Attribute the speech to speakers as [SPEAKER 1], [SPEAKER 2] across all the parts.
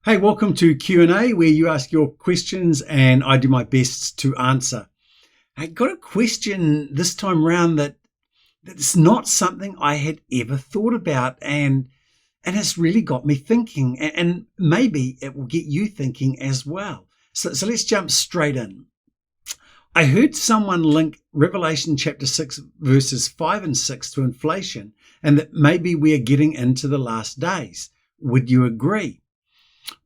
[SPEAKER 1] Hey, welcome to Q&A, where you ask your questions and I do my best to answer. I got a question this time round that's not something I had ever thought about, and it's really got me thinking, and maybe it will get you thinking as well. So let's jump straight in. I heard someone link Revelation chapter 6 verses 5 and 6 to inflation, and that maybe we are getting into the last days. Would you agree?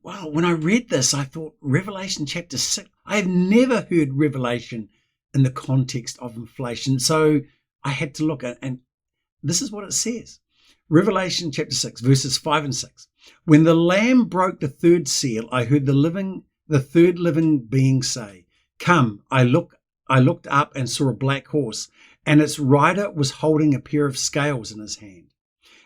[SPEAKER 1] Well, when I read this, I thought Revelation chapter 6, I have never heard Revelation in the context of inflation. So I had to look at, and this is what it says. Revelation chapter 6, verses 5 and 6. When the Lamb broke the third seal, I heard the third living being say, "Come." I looked up and saw a black horse, and its rider was holding a pair of scales in his hand.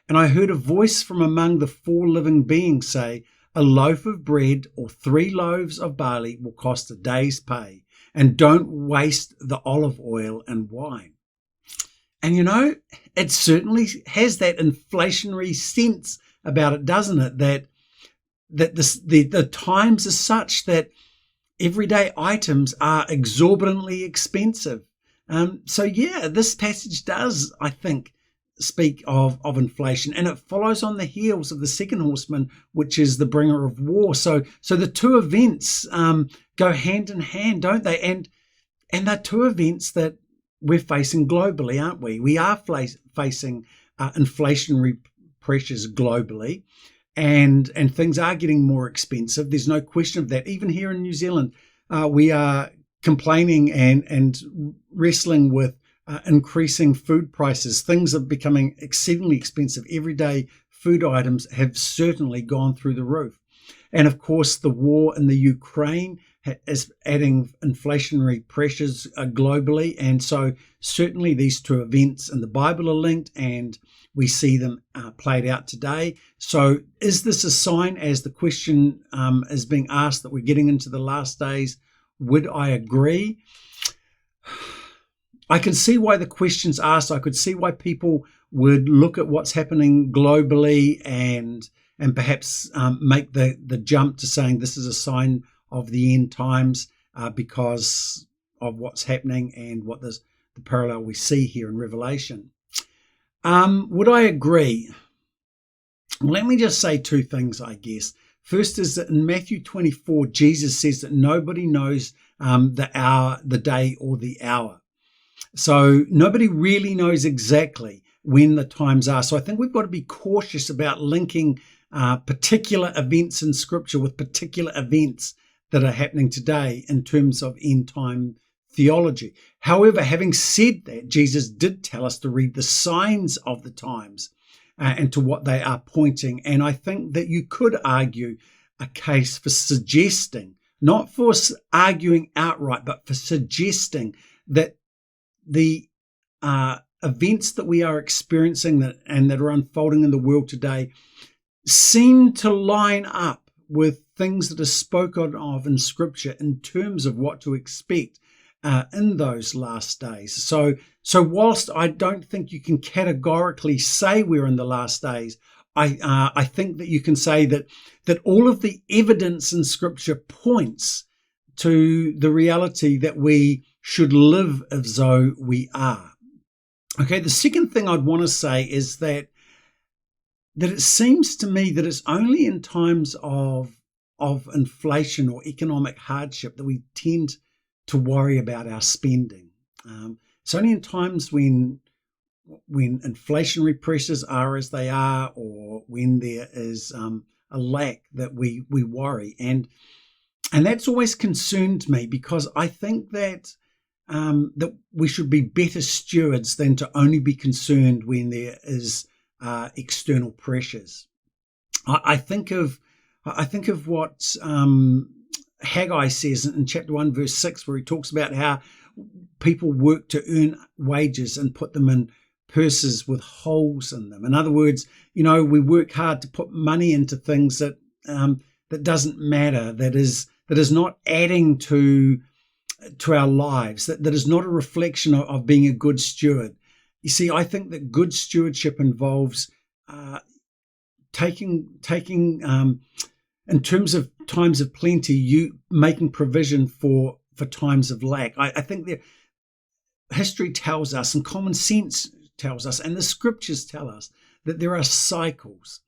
[SPEAKER 1] And I heard a voice from among the four living beings say, "A loaf of bread or 3 loaves of barley will cost a day's pay, and don't waste the olive oil and wine." And it certainly has that inflationary sense about it, doesn't it? That the times are such that everyday items are exorbitantly expensive. This passage does, I think, speak of inflation, and it follows on the heels of the second horseman, which is the bringer of war. So the two events go hand in hand, don't they? And they're two events that we're facing globally, aren't we? We are facing inflationary pressures globally, and things are getting more expensive. There's no question of that. Even here in New Zealand, we are complaining and wrestling with increasing food prices. Things are becoming exceedingly expensive. Everyday food items have certainly gone through the roof. And of course, the war in the Ukraine is adding inflationary pressures globally. And so certainly these two events in the Bible are linked, and we see them played out today. So is this a sign, as the question is being asked, that we're getting into the last days? Would I agree? I can see why the question's asked. I could see why people would look at what's happening globally and perhaps make the jump to saying this is a sign of the end times because of what's happening and what the parallel we see here in Revelation. Would I agree? Let me just say two things, I guess. First is that in Matthew 24, Jesus says that nobody knows the day or the hour. So nobody really knows exactly when the times are. So I think we've got to be cautious about linking particular events in Scripture with particular events that are happening today in terms of end time theology. However, having said that, Jesus did tell us to read the signs of the times and to what they are pointing. And I think that you could argue a case for suggesting, not for arguing outright, but for suggesting that the events that we are experiencing that are unfolding in the world today seem to line up with things that are spoken of in Scripture in terms of what to expect in those last days. So whilst I don't think you can categorically say we're in the last days, I think that you can say that all of the evidence in Scripture points to the reality that we should live as though we are. Okay, the second thing I'd want to say is that it seems to me that it's only in times of inflation or economic hardship that we tend to worry about our spending. It's only in times when inflationary pressures are as they are, or when there is a lack, that we worry. And that's always concerned me, because I think that we should be better stewards than to only be concerned when there is external pressures. I think of what Haggai says in chapter 1, verse 6, where he talks about how people work to earn wages and put them in purses with holes in them. In other words, we work hard to put money into things that doesn't matter, that is not adding to our lives, that is not a reflection of being a good steward. You see, I think that good stewardship involves taking in terms of times of plenty, you making provision for times of lack. I think that history tells us, and common sense tells us, and the scriptures tell us that there are cycles.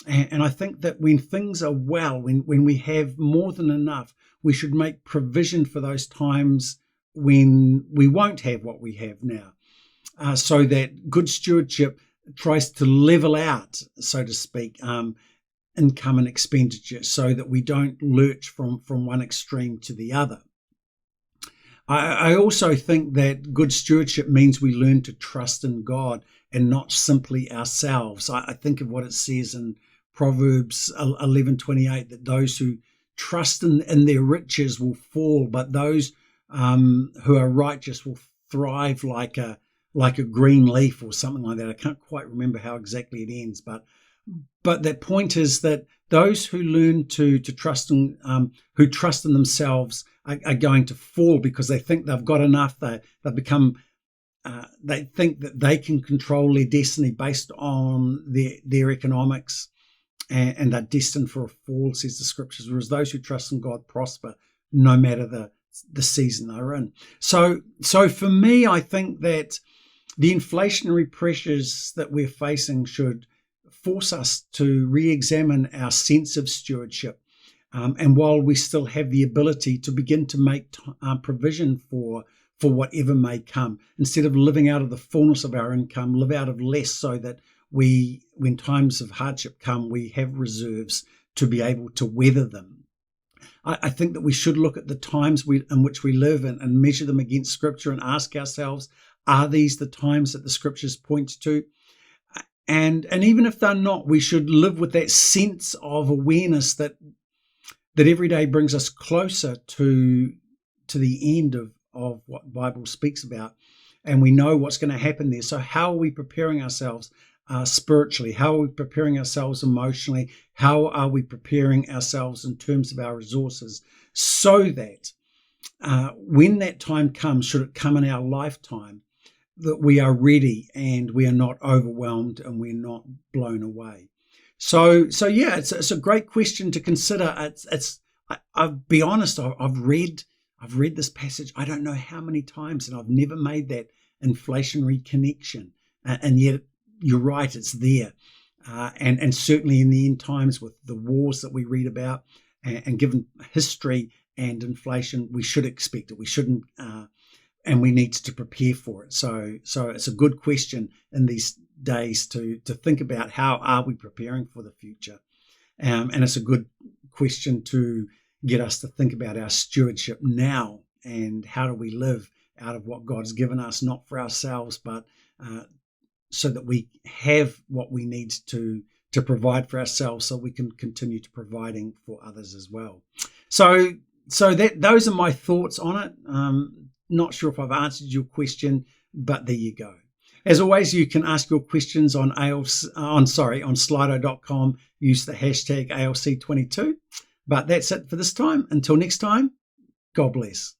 [SPEAKER 1] And I think that when things are well, when we have more than enough, we should make provision for those times when we won't have what we have now, so that good stewardship tries to level out, so to speak, income and expenditure, so that we don't lurch from one extreme to the other. I also think that good stewardship means we learn to trust in God and not simply ourselves. I think of what it says in Proverbs 11:28, that those who trust in their riches will fall, but those who are righteous will thrive like a green leaf, or something like that. I can't quite remember how exactly it ends, but that point is that those who learn to trust in, who trust in themselves are going to fall because they think they've got enough. They think that they can control their destiny based on their economics, and they're destined for a fall, says the scriptures. Whereas those who trust in God prosper no matter the season they're in. So for me, I think that the inflationary pressures that we're facing should force us to re-examine our sense of stewardship. And while we still have the ability to begin to make provision for whatever may come, instead of living out of the fullness of our income, live out of less, so that when times of hardship come, we have reserves to be able to weather them. I think that we should look at the times in which we live and measure them against Scripture and ask ourselves, are these the times that the Scriptures point to? And even if they're not, we should live with that sense of awareness that every day brings us closer to the end of what the Bible speaks about, and we know what's going to happen there. So how are we preparing ourselves spiritually? How are we preparing ourselves emotionally? How are we preparing ourselves in terms of our resources, so that when that time comes, should it come in our lifetime, that we are ready and we are not overwhelmed and we're not blown away? So yeah, it's a great question to consider. I'll be honest, I've read this passage I don't know how many times, and I've never made that inflationary connection. And yet, you're right, it's there. And certainly in the end times, with the wars that we read about, and given history and inflation, we should expect it. We shouldn't, and we need to prepare for it. So it's a good question in these days to think about, how are we preparing for the future? And it's a good question to get us to think about our stewardship now, and how do we live out of what God's given us, not for ourselves, but so that we have what we need to provide for ourselves, so we can continue to providing for others as well. So those are my thoughts on it. Not sure if I've answered your question, but there you go. As always, you can ask your questions on Slido.com. Use the hashtag ALC22. But that's it for this time. Until next time, God bless.